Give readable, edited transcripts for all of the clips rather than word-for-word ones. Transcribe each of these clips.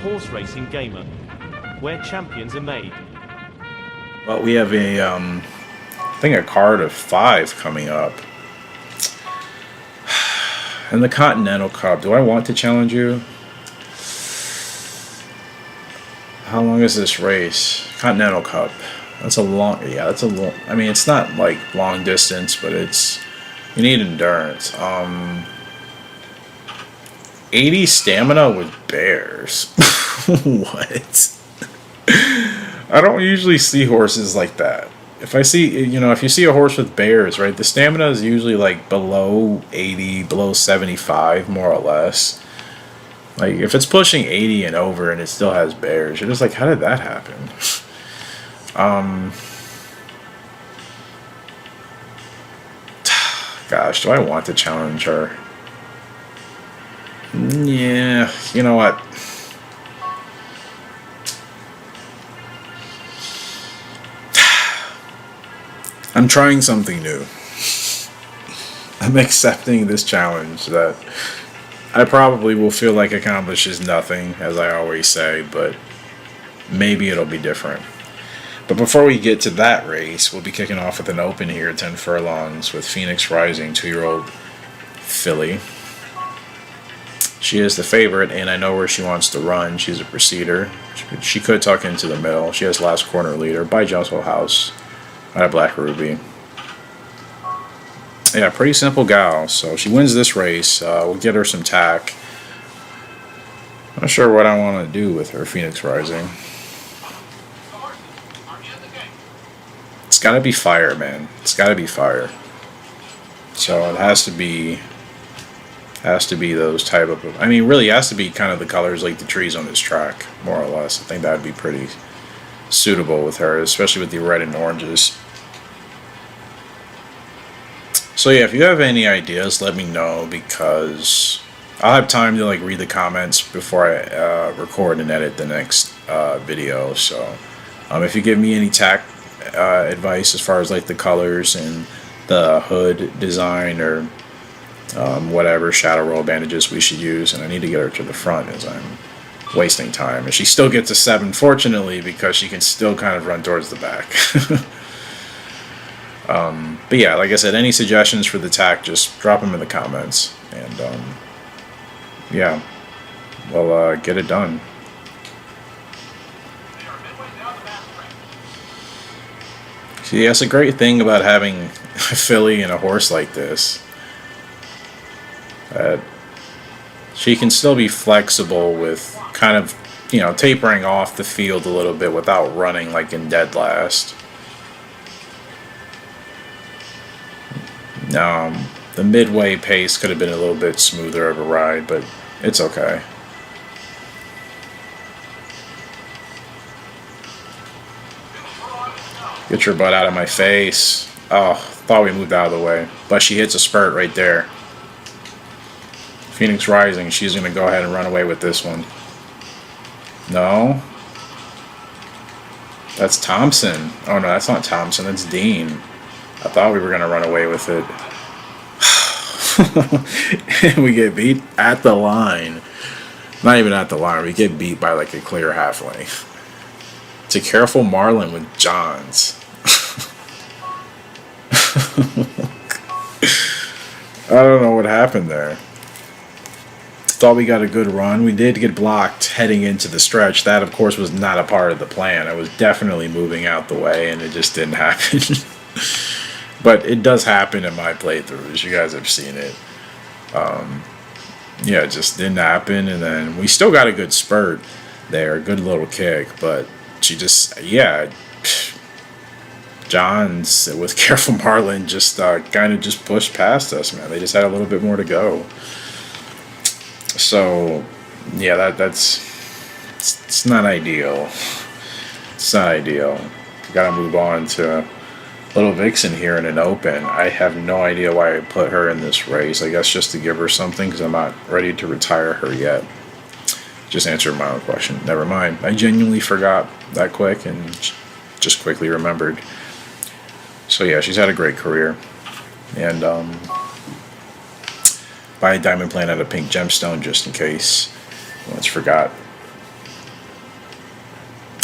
horse racing gamer, where champions are made. Well, we have a, I think a card of 5 coming up. In the Continental Cup, do I want to challenge you? How long is this race? Continental Cup. That's a long, yeah, that's a long, I mean, it's not like long distance, but it's, you need endurance. 80 stamina with bears. What? I don't usually see horses like that. If I see, you know, if you see a horse with bears, right, the stamina is usually like below 80, below 75, more or less. Like, if it's pushing 80 and over and it still has bears, you're just like, how did that happen? Gosh, do I want to challenge her? Yeah, you know what? I'm trying something new. I'm accepting this challenge that I probably will feel like accomplishes nothing, as I always say, but maybe it'll be different. But before we get to that race, we'll be kicking off with an open here, 10 furlongs, with Phoenix Rising, 2-year-old filly. She is the favorite, and I know where she wants to run. She's a procedure. She could tuck into the middle. She has last corner leader by Jostle House out of Black Ruby. Yeah, pretty simple gal. So she wins this race. We'll get her some tack. Not sure what I want to do with her, Phoenix Rising. It's got to be fire, man. It's got to be fire. So it has to be those type of, I mean, really has to be kind of the colors like the trees on this track, more or less. I think that would be pretty suitable with her, especially with the red and oranges. So yeah, if you have any ideas, let me know, because I'll have time to like read the comments before I record and edit the next video. So if you give me any tack advice as far as like the colors and the hood design or whatever shadow roll bandages we should use, and I need to get her to the front as I'm wasting time, and she still gets a 7, fortunately, because she can still kind of run towards the back. But yeah, like I said, any suggestions for the tack, just drop them in the comments, and yeah, we'll get it done. See, that's a great thing about having a filly and a horse like this. That she can still be flexible with kind of, you know, tapering off the field a little bit without running like in dead last. The midway pace could have been a little bit smoother of a ride, but it's okay. Get your butt out of my face. Oh, thought we moved out of the way. But she hits a spurt right there. Phoenix Rising, she's going to go ahead and run away with this one. No. That's Thompson. Oh no, that's not Thompson, that's Dean. I thought we were going to run away with it. We get beat at the line. Not even at the line, we get beat by like a clear half length. It's a Careful Marlin with Johns. I don't know what happened there. Thought we got a good run. We did get blocked heading into the stretch. That, of course, was not a part of the plan. I was definitely moving out the way, and it just didn't happen. But it does happen in my playthroughs. You guys have seen it. Yeah, it just didn't happen. And then we still got a good spurt there. A good little kick. But she just, yeah. Johns with Careful Marlin just kind of just pushed past us, man. They just had a little bit more to go. So, yeah, it's not ideal. It's not ideal. Got to move on to Little Vixen here in an open. I have no idea why I put her in this race. I guess just to give her something, because I'm not ready to retire her yet. Just answered my own question. Never mind. I genuinely forgot that quick and just quickly remembered. So yeah, she's had a great career. And buy a diamond plant out of pink gemstone just in case. Once forgot.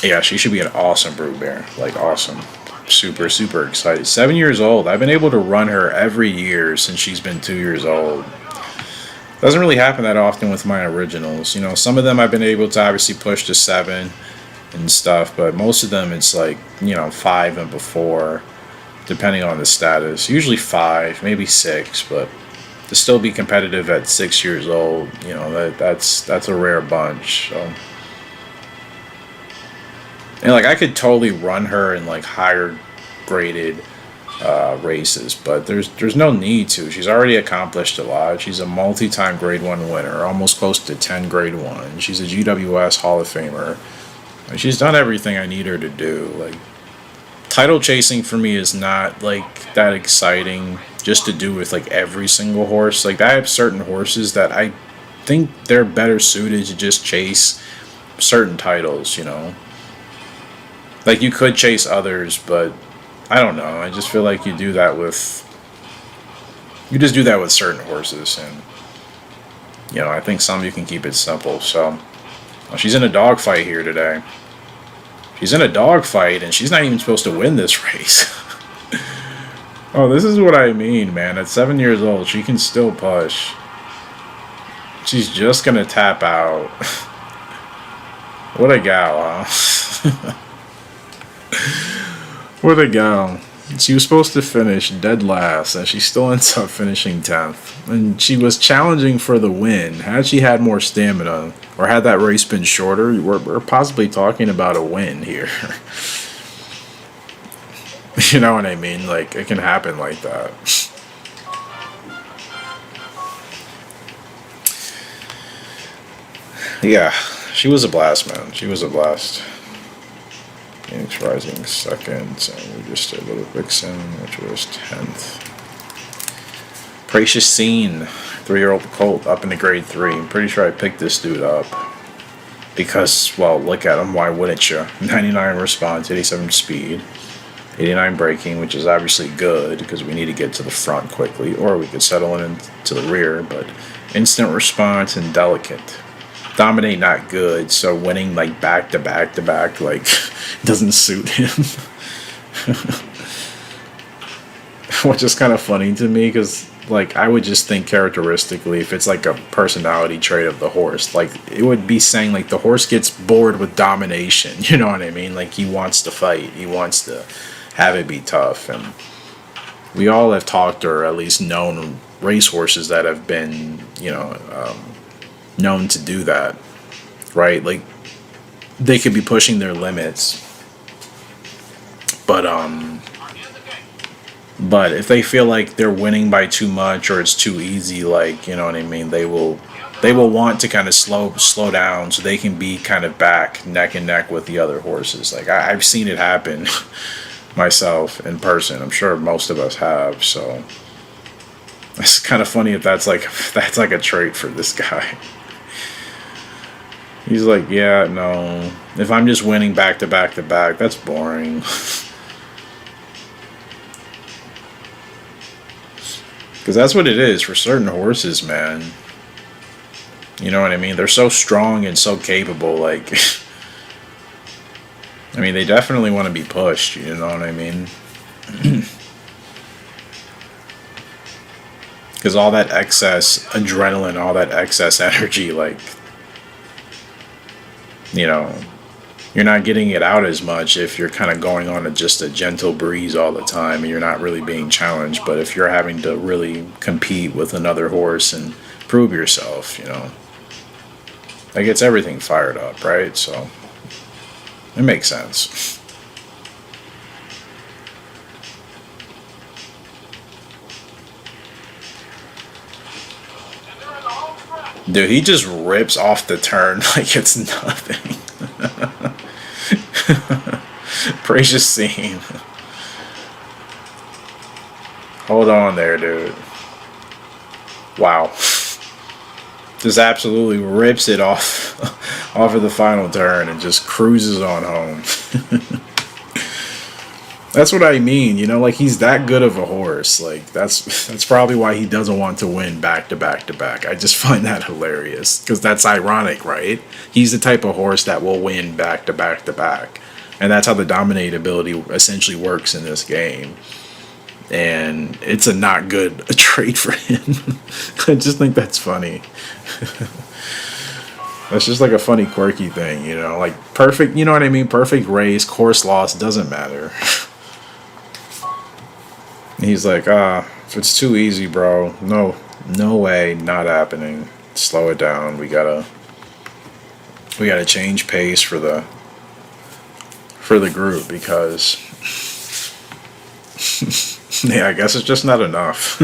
Yeah, she should be an awesome brood mare. Like, awesome. Super, super excited. 7 years old. I've been able to run her every year since she's been 2 years old. Doesn't really happen that often with my originals. You know, some of them I've been able to obviously push to 7 and stuff, but most of them it's like, you know, 5 and before, depending on the status. Usually 5, maybe 6, but to still be competitive at 6 years old, you know, that's a rare bunch. So, and like I could totally run her in like higher graded races, but there's no need to. She's already accomplished a lot. She's a multi-time Grade 1 winner, almost close to 10 Grade 1. She's a GWS Hall of Famer. She's done everything I need her to do. Like, title chasing for me is not like that exciting just to do with like every single horse. Like, I have certain horses that I think they're better suited to just chase certain titles, you know. Like, you could chase others, but I don't know. I just feel like you just do that with certain horses, and you know, I think some you can keep it simple. So, well, she's in a dogfight here today. She's in a dogfight, and she's not even supposed to win this race. Oh, this is what I mean, man. At 7 years old, she can still push. She's just gonna tap out. What a gal, huh? What a gal. She was supposed to finish dead last, and she still ends up finishing 10th. And she was challenging for the win. Had she had more stamina, or had that race been shorter, we're possibly talking about a win here. You know what I mean? Like, it can happen like that. Yeah, she was a blast, man. She was a blast. Phoenix Rising second, and we just did Little Vixen, which was 10th. Pracious Scene, 3-year-old colt, up into Grade 3. I'm pretty sure I picked this dude up because, well, look at him. Why wouldn't you? 99 response, 87 speed, 89 braking, which is obviously good because we need to get to the front quickly, or we could settle in to the rear. But instant response and delicate. Dominate not good, so winning like back to back to back like doesn't suit him. Which is kind of funny to me because like I would just think characteristically if it's like a personality trait of the horse, like it would be saying like the horse gets bored with domination, you know what I mean? Like he wants to fight, he wants to have it be tough. And we all have talked or at least known racehorses that have been, you know, known to do that, right? Like they could be pushing their limits, but if they feel like they're winning by too much or it's too easy, like, you know what I mean, they will want to kind of slow down so they can be kind of back neck and neck with the other horses. Like I've seen it happen myself in person. I'm sure most of us have. So it's kind of funny if that's like a trait for this guy. He's like, yeah, no. If I'm just winning back to back to back, that's boring. Because that's what it is for certain horses, man. You know what I mean? They're so strong and so capable. Like, I mean, they definitely want to be pushed. You know what I mean? Because all that excess adrenaline, all that excess energy, like, you know, you're not getting it out as much if you're kind of going on just a gentle breeze all the time and you're not really being challenged. But if you're having to really compete with another horse and prove yourself, you know, that gets everything fired up, right? So it makes sense. Dude, he just rips off the turn like it's nothing. Pracious Scene. Hold on there, dude. Wow. Just absolutely rips it off of the final turn and just cruises on home. That's what I mean, you know, like he's that good of a horse. Like that's probably why he doesn't want to win back to back to back. I just find that hilarious because that's ironic, right? He's the type of horse that will win back to back to back. And that's how the dominate ability essentially works in this game. And it's a not good trait for him. I just think that's funny. That's just like a funny, quirky thing, you know? Like, perfect, you know what I mean? Perfect race, course loss, doesn't matter. He's like, if it's too easy, bro, no way, not happening. Slow it down. We gotta change pace for the group because, yeah, I guess it's just not enough.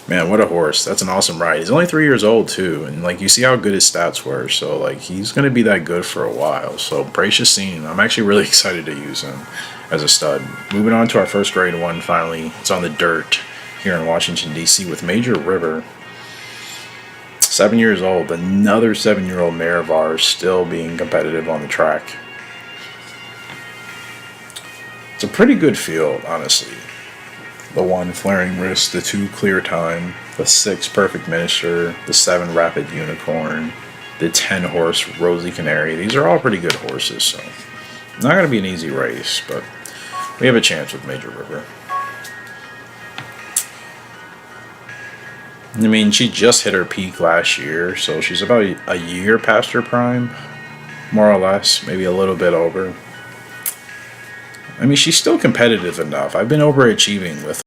Man, what a horse. That's an awesome ride. He's only 3 years old, too. And, like, you see how good his stats were. So, like, he's going to be that good for a while. So, Pracious Scene. I'm actually really excited to use him as a stud. Moving on to our first grade one, finally. It's on the dirt here in Washington, D.C. with Major River. 7 years old. Another 7-year-old mare of ours still being competitive on the track. It's a pretty good field, honestly. The 1 Flaring Wrist, the 2 Clear Time, the 6 Perfect Minister, the 7 Rapid Unicorn, the 10 horse Rosy Canary. These are all pretty good horses, so not going to be an easy race, but we have a chance with Major River. I mean, she just hit her peak last year, so she's about a year past her prime, more or less, maybe a little bit over. I mean, she's still competitive enough. I've been overachieving with